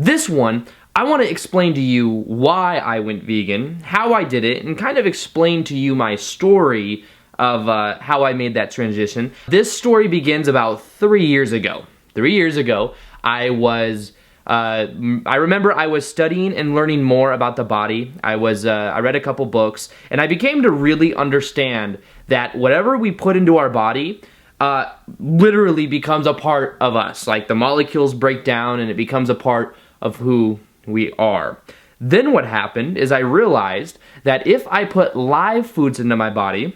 This one, I want to explain to you why I went vegan, how I did it, and kind of explain to you my story of how I made that transition. This story begins about 3 years ago. 3 years ago, I remember I was studying and learning more about the body. I read a couple books, and I became to really understand that whatever we put into our body literally becomes a part of us. Like the molecules break down and it becomes a part of who we are. Then what happened is I realized that if I put live foods into my body,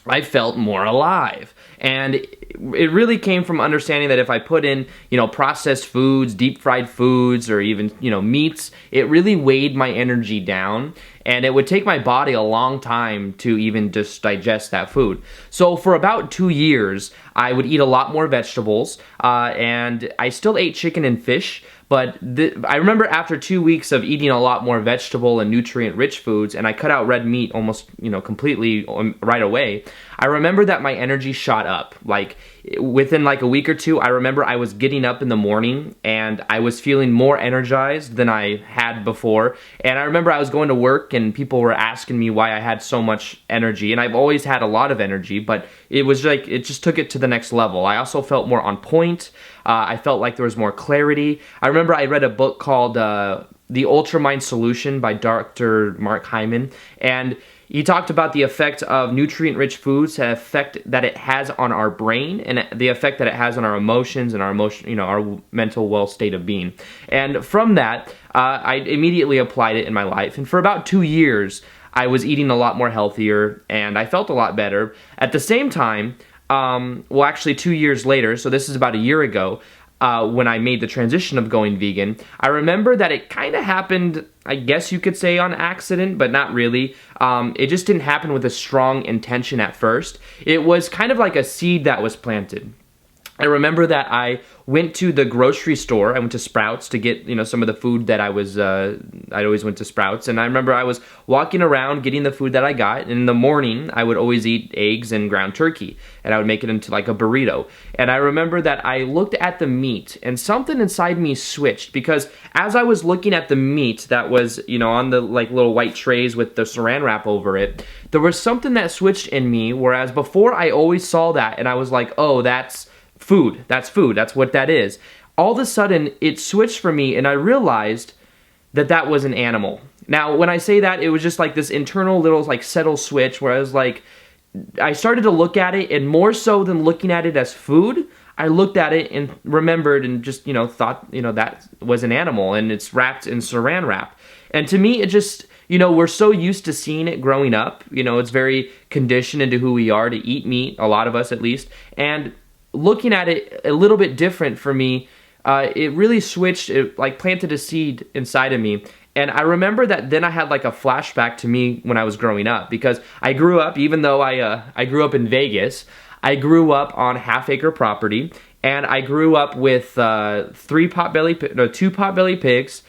I felt more alive. And it really came from understanding that if I put in, processed foods, deep fried foods, or even, meats, it really weighed my energy down. And it would take my body a long time to even just digest that food. So for about 2 years, I would eat a lot more vegetables, and I still ate chicken and fish. But I remember after 2 weeks of eating a lot more vegetable and nutrient-rich foods, and I cut out red meat almost, completely right away, I remember that my energy shot up. Like, within like a week or two, I remember I was getting up in the morning, and I was feeling more energized than I had before. And I remember I was going to work, and people were asking me why I had so much energy. And I've always had a lot of energy, but it was like, it just took it to the next level. I also felt more on point. I felt like there was more clarity. I remember I read a book called The Ultramind Solution by Dr. Mark Hyman, and he talked about the effect of nutrient-rich foods, the effect that it has on our brain, and the effect that it has on our emotions and our mental well state of being. And from that, I immediately applied it in my life. And for about 2 years, I was eating a lot more healthier, and I felt a lot better. At the same time, actually 2 years later, so this is about a year ago, when I made the transition of going vegan, I remember that it kind of happened, I guess you could say, on accident, but not really. It just didn't happen with a strong intention at first. It was kind of like a seed that was planted. I remember that I went to the grocery store. I went to Sprouts to get, some of the food that I always went to Sprouts. And I remember I was walking around getting the food that I got. And in the morning, I would always eat eggs and ground turkey. And I would make it into like a burrito. And I remember that I looked at the meat and something inside me switched. Because as I was looking at the meat that was, on the like little white trays with the saran wrap over it, there was something that switched in me. Whereas before I always saw that and I was like, oh, that's food. That's food. That's what that is. All of a sudden, it switched for me, and I realized that that was an animal. Now, when I say that, it was just like this internal little like settle switch where I was like, I started to look at it, and more so than looking at it as food, I looked at it and remembered and just, thought, that was an animal, and it's wrapped in saran wrap. And to me, it just, we're so used to seeing it growing up. It's very conditioned into who we are to eat meat, a lot of us at least, and looking at it a little bit different for me, it really switched, it like planted a seed inside of me. And I remember that then I had like a flashback to me when I was growing up, because I grew up, even though I grew up in Vegas, I grew up on half-acre property, and I grew up with 2 potbelly pigs,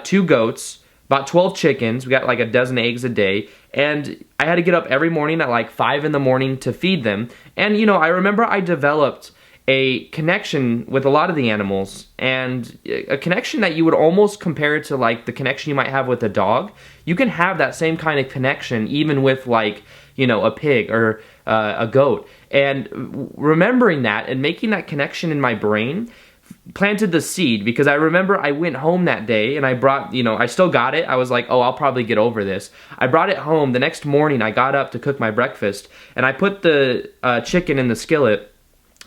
2 goats, about 12 chickens. We got like a dozen eggs a day, and I had to get up every morning at like 5 in the morning to feed them. And I remember I developed a connection with a lot of the animals, and a connection that you would almost compare to like the connection you might have with a dog. You can have that same kind of connection even with like, a pig or a goat. And remembering that and making that connection in my brain planted the seed, because I remember I went home that day and I brought, I still got it. I was like, oh, I'll probably get over this. I brought it home. The next morning I got up to cook my breakfast, and I put the chicken in the skillet,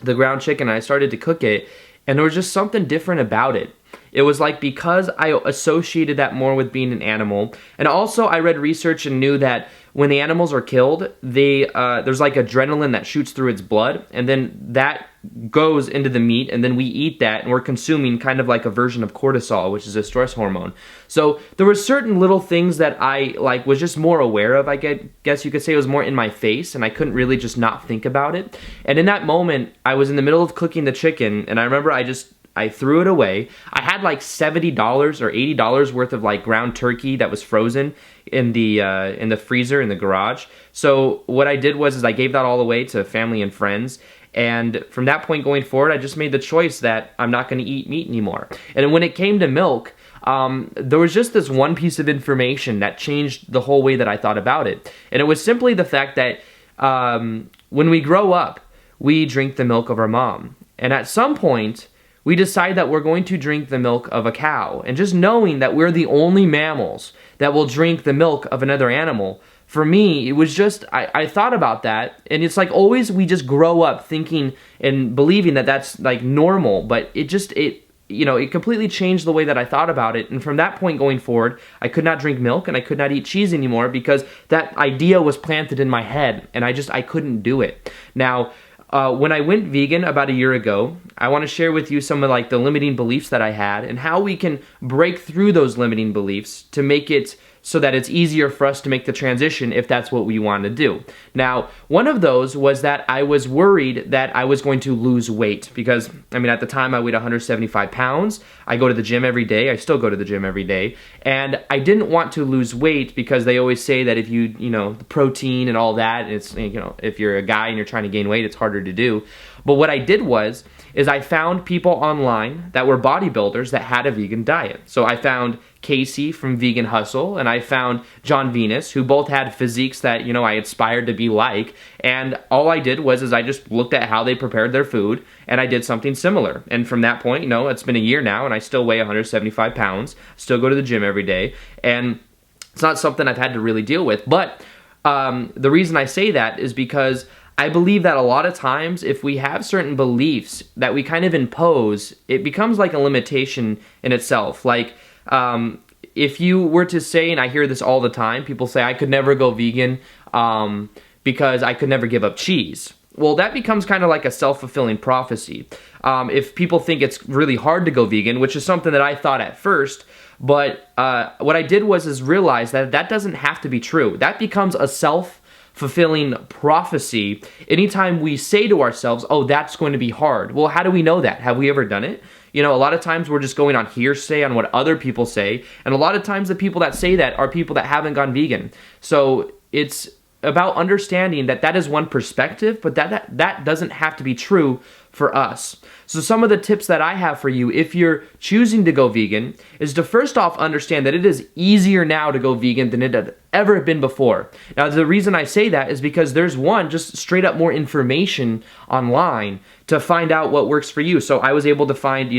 the ground chicken, and I started to cook it, and there was just something different about it. It was like, because I associated that more with being an animal. And also I read research and knew that when the animals are killed, there's like adrenaline that shoots through its blood, and then that goes into the meat, and then we eat that, and we're consuming kind of like a version of cortisol, which is a stress hormone. So there were certain little things that I like was just more aware of, I guess you could say. It was more in my face, and I couldn't really just not think about it. And in that moment, I was in the middle of cooking the chicken, and I remember I threw it away. I had like $70 or $80 worth of like ground turkey that was frozen in the freezer in the garage. So what I did was I gave that all away to family and friends. And from that point going forward, I just made the choice that I'm not going to eat meat anymore. And when it came to milk, there was just this one piece of information that changed the whole way that I thought about it. And it was simply the fact that when we grow up, we drink the milk of our mom. And at some point, we decide that we're going to drink the milk of a cow. And just knowing that we're the only mammals that will drink the milk of another animal, for me, it was just, I thought about that, and it's like always we just grow up thinking and believing that that's like normal, but it completely changed the way that I thought about it. And from that point going forward, I could not drink milk and I could not eat cheese anymore because that idea was planted in my head, and I couldn't do it. Now, when I went vegan about a year ago, I want to share with you some of like the limiting beliefs that I had and how we can break through those limiting beliefs to make it so that it's easier for us to make the transition if that's what we want to do. Now, one of those was that I was worried that I was going to lose weight because, at the time I weighed 175 pounds. I go to the gym every day. I still go to the gym every day. And I didn't want to lose weight because they always say that if the protein and all that, it's, if you're a guy and you're trying to gain weight, it's harder to do. But what I did was I found people online that were bodybuilders that had a vegan diet. So I found Casey from Vegan Hustle, and I found John Venus, who both had physiques that, I aspired to be like. And all I did was I just looked at how they prepared their food, and I did something similar. And from that point, it's been a year now, and I still weigh 175 pounds, still go to the gym every day, and it's not something I've had to really deal with. But the reason I say that is because I believe that a lot of times if we have certain beliefs that we kind of impose, it becomes like a limitation in itself. Like if you were to say, and I hear this all the time, people say I could never go vegan because I could never give up cheese. Well, that becomes kind of like a self-fulfilling prophecy. If people think it's really hard to go vegan, which is something that I thought at first, but what I did was realize that that doesn't have to be true. That becomes a self-fulfilling prophecy anytime we say to ourselves, oh, that's going to be hard. Well, how do we know that? Have we ever done it? A lot of times we're just going on hearsay on what other people say, and a lot of times the people that say that are people that haven't gone vegan. So it's about understanding that that is one perspective, but that doesn't have to be true for us. So some of the tips that I have for you if you're choosing to go vegan is to first off understand that it is easier now to go vegan than it had ever been before. Now the reason I say that is because there's just straight up more information online to find out what works for you. So I was able to find,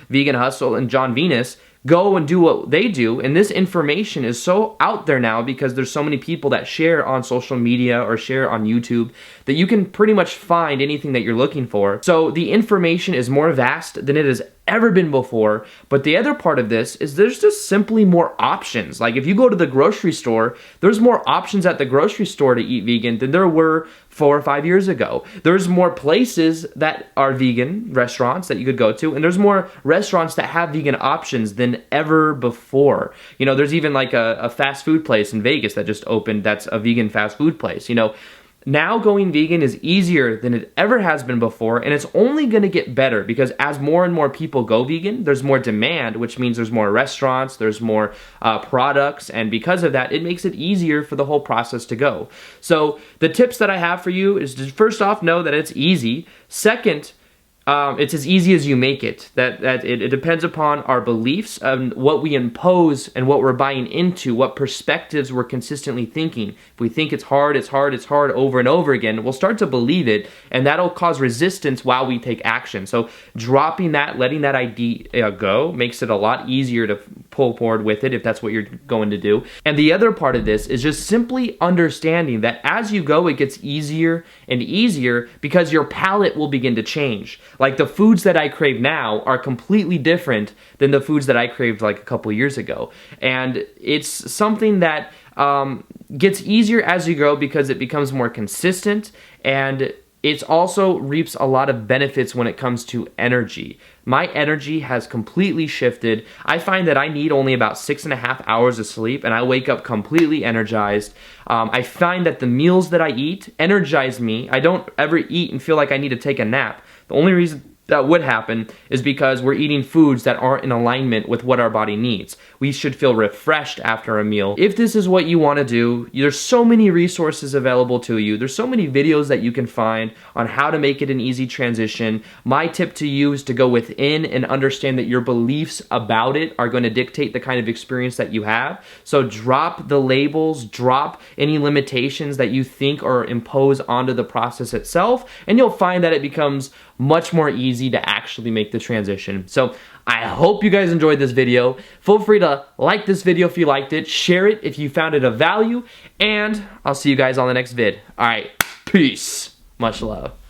Vegan Hustle and John Venus go and do what they do, and this information is so out there now because there's so many people that share on social media or share on YouTube that you can pretty much find anything that you're looking for. So the information is more vast than it has ever been before, but the other part of this is there's just simply more options. Like if you go to the grocery store, there's more options at the grocery store to eat vegan than there were 4 or 5 years ago. There's more places that are vegan restaurants that you could go to, and there's more restaurants that have vegan options than ever before. There's even like a fast food place in Vegas that just opened that's a vegan fast food place. Now going vegan is easier than it ever has been before, and it's only going to get better because as more and more people go vegan, there's more demand, which means there's more restaurants, there's more products, and because of that, it makes it easier for the whole process to go. So the tips that I have for you is to first off know that it's easy. Second, it's as easy as you make it. That it depends upon our beliefs and what we impose and what we're buying into, what perspectives we're consistently thinking. If we think it's hard over and over again, we'll start to believe it, and that'll cause resistance while we take action. So dropping that, letting that idea go, makes it a lot easier to pull forward with it if that's what you're going to do. And the other part of this is just simply understanding that as you go, it gets easier and easier because your palate will begin to change. Like the foods that I crave now are completely different than the foods that I craved like a couple years ago. And it's something that gets easier as you go because it becomes more consistent, and it also reaps a lot of benefits when it comes to energy. My energy has completely shifted. I find that I need only about 6.5 hours of sleep, and I wake up completely energized. I find that the meals that I eat energize me. I don't ever eat and feel like I need to take a nap. The only reason that would happen is because we're eating foods that aren't in alignment with what our body needs. We should feel refreshed after a meal. If this is what you want to do, there's so many resources available to you. There's so many videos that you can find on how to make it an easy transition. My tip to you is to go within and understand that your beliefs about it are going to dictate the kind of experience that you have. So drop the labels, drop any limitations that you think or impose onto the process itself, and you'll find that it becomes much more easy to actually make the transition. So I hope you guys enjoyed this video. Feel free to like this video if you liked it, share it if you found it of value, and I'll see you guys on the next vid. All right, peace. Much love.